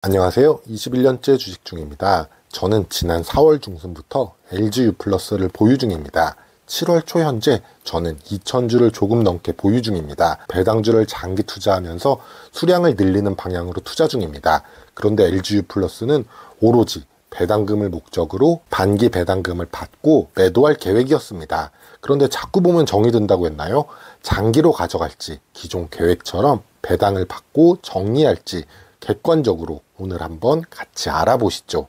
안녕하세요. 21년째 주식 중입니다. 저는 지난 4월 중순부터 LG유플러스를 보유 중입니다. 7월 초 현재 저는 2,000주를 조금 넘게 보유 중입니다. 배당주를 장기 투자하면서 수량을 늘리는 방향으로 투자 중입니다. 그런데 LG유플러스는 오로지 배당금을 목적으로 반기 배당금을 받고 매도할 계획이었습니다. 그런데 자꾸 보면 정이 든다고 했나요? 장기로 가져갈지 기존 계획처럼 배당을 받고 정리할지 객관적으로 오늘 한번 같이 알아보시죠.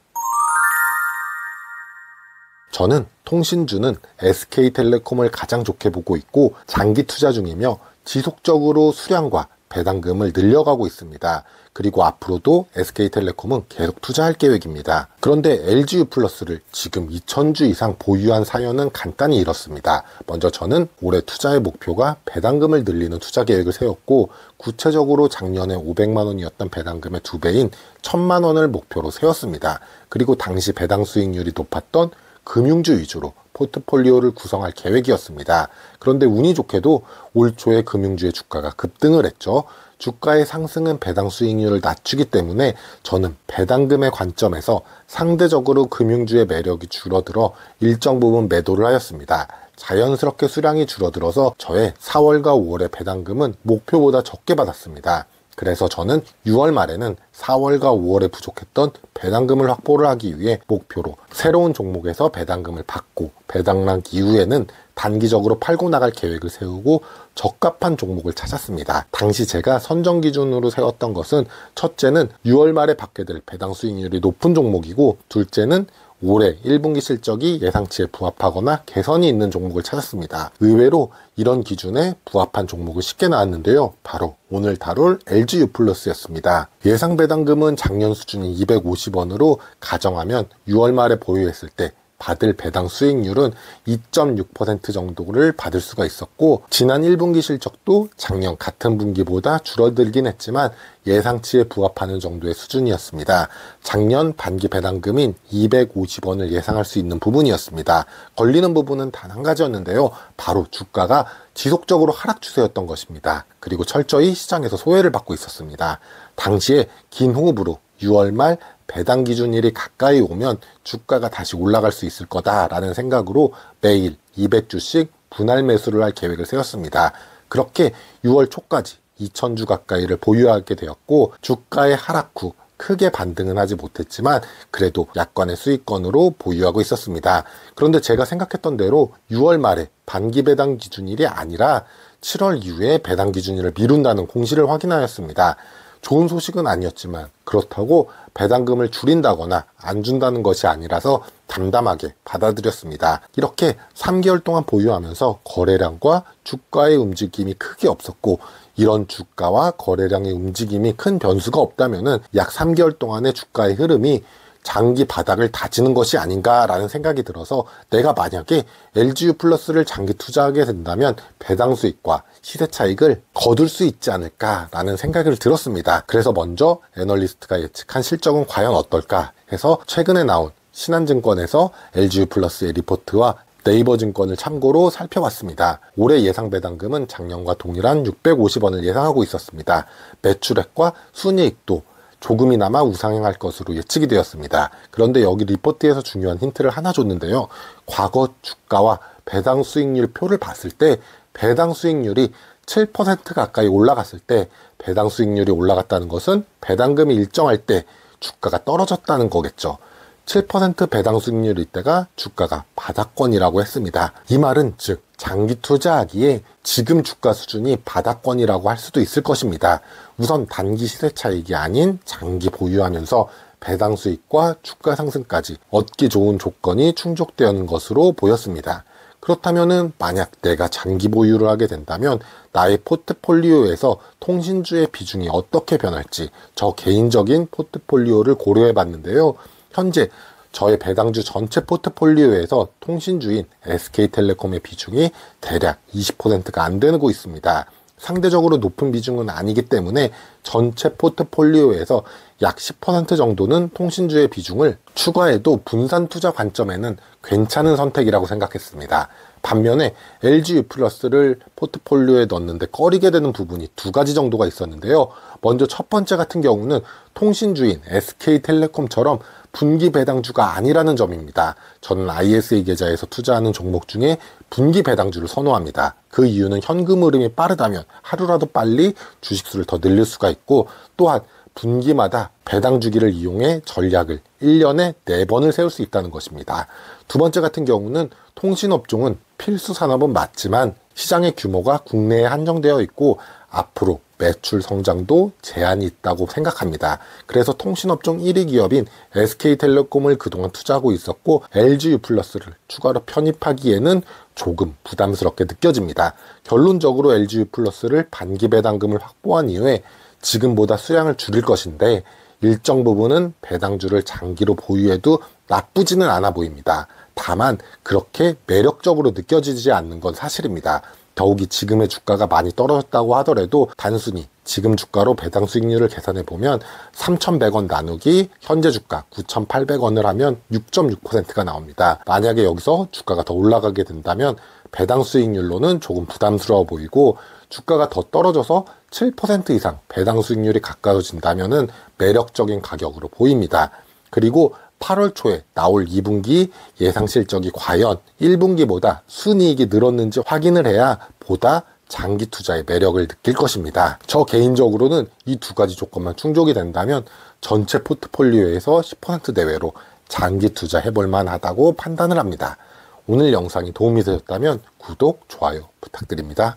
저는 통신주는 SK텔레콤을 가장 좋게 보고 있고 장기 투자 중이며 지속적으로 수량과 배당금을 늘려가고 있습니다. 그리고 앞으로도 SK텔레콤은 계속 투자할 계획입니다. 그런데 LG유플러스를 지금 2,000주 이상 보유한 사연은 간단히 이렇습니다. 먼저 저는 올해 투자의 목표가 배당금을 늘리는 투자 계획을 세웠고, 구체적으로 작년에 500만 원이었던 배당금의 2배인 1,000만 원을 목표로 세웠습니다. 그리고 당시 배당 수익률이 높았던 금융주 위주로 포트폴리오를 구성할 계획이었습니다. 그런데 운이 좋게도 올 초에 금융주의 주가가 급등을 했죠. 주가의 상승은 배당 수익률을 낮추기 때문에 저는 배당금의 관점에서 상대적으로 금융주의 매력이 줄어들어 일정 부분 매도를 하였습니다. 자연스럽게 수량이 줄어들어서 저의 4월과 5월의 배당금은 목표보다 적게 받았습니다. 그래서 저는 6월 말에는 4월과 5월에 부족했던 배당금을 확보를 하기 위해 목표로 새로운 종목에서 배당금을 받고 배당락 이후에는 단기적으로 팔고 나갈 계획을 세우고 적합한 종목을 찾았습니다. 당시 제가 선정 기준으로 세웠던 것은 첫째는 6월 말에 받게 될 배당 수익률이 높은 종목이고, 둘째는 올해 1분기 실적이 예상치에 부합하거나 개선이 있는 종목을 찾았습니다. 의외로 이런 기준에 부합한 종목을 쉽게 나왔는데요. 바로 오늘 다룰 LG유플러스였습니다. 예상 배당금은 작년 수준인 250원으로 가정하면 6월 말에 보유했을 때 받을 배당 수익률은 2.6% 정도를 받을 수가 있었고, 지난 1분기 실적도 작년 같은 분기보다 줄어들긴 했지만 예상치에 부합하는 정도의 수준이었습니다. 작년 반기 배당금인 250원을 예상할 수 있는 부분이었습니다. 걸리는 부분은 단 한 가지였는데요. 바로 주가가 지속적으로 하락 추세였던 것입니다. 그리고 철저히 시장에서 소외를 받고 있었습니다. 당시에 긴 호흡으로 6월 말 배당 기준일이 가까이 오면 주가가 다시 올라갈 수 있을 거다라는 생각으로 매일 200주씩 분할 매수를 할 계획을 세웠습니다. 그렇게 6월 초까지 2,000주 가까이를 보유하게 되었고, 주가의 하락 후 크게 반등은 하지 못했지만 그래도 약간의 수익권으로 보유하고 있었습니다. 그런데 제가 생각했던 대로 6월 말에 반기 배당 기준일이 아니라 7월 이후에 배당 기준일을 미룬다는 공시를 확인하였습니다. 좋은 소식은 아니었지만 그렇다고 배당금을 줄인다거나 안 준다는 것이 아니라서 담담하게 받아들였습니다. 이렇게 3개월 동안 보유하면서 거래량과 주가의 움직임이 크게 없었고, 이런 주가와 거래량의 움직임이 큰 변수가 없다면 약 3개월 동안의 주가의 흐름이 장기 바닥을 다지는 것이 아닌가라는 생각이 들어서, 내가 만약에 LG유플러스를 장기 투자하게 된다면 배당 수익과 시세 차익을 거둘 수 있지 않을까라는 생각을 들었습니다. 그래서 먼저 애널리스트가 예측한 실적은 과연 어떨까 해서 최근에 나온 신한증권에서 LG유플러스의 리포트와 네이버증권을 참고로 살펴봤습니다. 올해 예상 배당금은 작년과 동일한 650원을 예상하고 있었습니다. 매출액과 순이익도 조금이나마 우상향할 것으로 예측이 되었습니다. 그런데 여기 리포트에서 중요한 힌트를 하나 줬는데요. 과거 주가와 배당 수익률 표를 봤을 때 배당 수익률이 7% 가까이 올라갔을 때, 배당 수익률이 올라갔다는 것은 배당금이 일정할 때 주가가 떨어졌다는 거겠죠. 7% 배당 수익률일 때가 주가가 바닥권이라고 했습니다. 이 말은 즉 장기 투자하기에 지금 주가 수준이 바닥권이라고 할 수도 있을 것입니다. 우선 단기 시세 차익이 아닌 장기 보유하면서 배당 수익과 주가 상승까지 얻기 좋은 조건이 충족되는 것으로 보였습니다. 그렇다면은 만약 내가 장기 보유를 하게 된다면 나의 포트폴리오에서 통신주의 비중이 어떻게 변할지 저 개인적인 포트폴리오를 고려해 봤는데요. 현재 저의 배당주 전체 포트폴리오에서 통신주인 SK텔레콤의 비중이 대략 20%가 안 되고 있습니다. 상대적으로 높은 비중은 아니기 때문에 전체 포트폴리오에서 약 10% 정도는 통신주의 비중을 추가해도 분산 투자 관점에는 괜찮은 선택이라고 생각했습니다. 반면에 LG유플러스를 포트폴리오에 넣었는데 꺼리게 되는 부분이 두 가지 정도가 있었는데요. 먼저 첫 번째 같은 경우는 통신주인 SK텔레콤처럼 분기 배당주가 아니라는 점입니다. 저는 ISA 계좌에서 투자하는 종목 중에 분기 배당주를 선호합니다. 그 이유는 현금 흐름이 빠르다면 하루라도 빨리 주식수를 더 늘릴 수가 있고, 또한 분기마다 배당 주기를 이용해 전략을 1년에 4번을 세울 수 있다는 것입니다. 두 번째 같은 경우는 통신업종은 필수 산업은 맞지만 시장의 규모가 국내에 한정되어 있고 앞으로 매출 성장도 제한이 있다고 생각합니다. 그래서 통신업종 1위 기업인 SK텔레콤을 그동안 투자하고 있었고, LG유플러스를 추가로 편입하기에는 조금 부담스럽게 느껴집니다. 결론적으로 LG유플러스를 반기 배당금을 확보한 이후에 지금보다 수량을 줄일 것인데 일정 부분은 배당주를 장기로 보유해도 나쁘지는 않아 보입니다. 다만 그렇게 매력적으로 느껴지지 않는 건 사실입니다. 더욱이 지금의 주가가 많이 떨어졌다고 하더라도 단순히 지금 주가로 배당 수익률을 계산해 보면 3,100원 나누기 현재 주가 9,800원을 하면 6.6%가 나옵니다. 만약에 여기서 주가가 더 올라가게 된다면 배당 수익률로는 조금 부담스러워 보이고, 주가가 더 떨어져서 7% 이상 배당 수익률이 가까워진다면 매력적인 가격으로 보입니다. 그리고 8월 초에 나올 2분기 예상 실적이 과연 1분기보다 순이익이 늘었는지 확인을 해야 보다 장기 투자의 매력을 느낄 것입니다. 저 개인적으로는 이 두 가지 조건만 충족이 된다면 전체 포트폴리오에서 10% 내외로 장기 투자해볼 만하다고 판단을 합니다. 오늘 영상이 도움이 되셨다면 구독, 좋아요 부탁드립니다.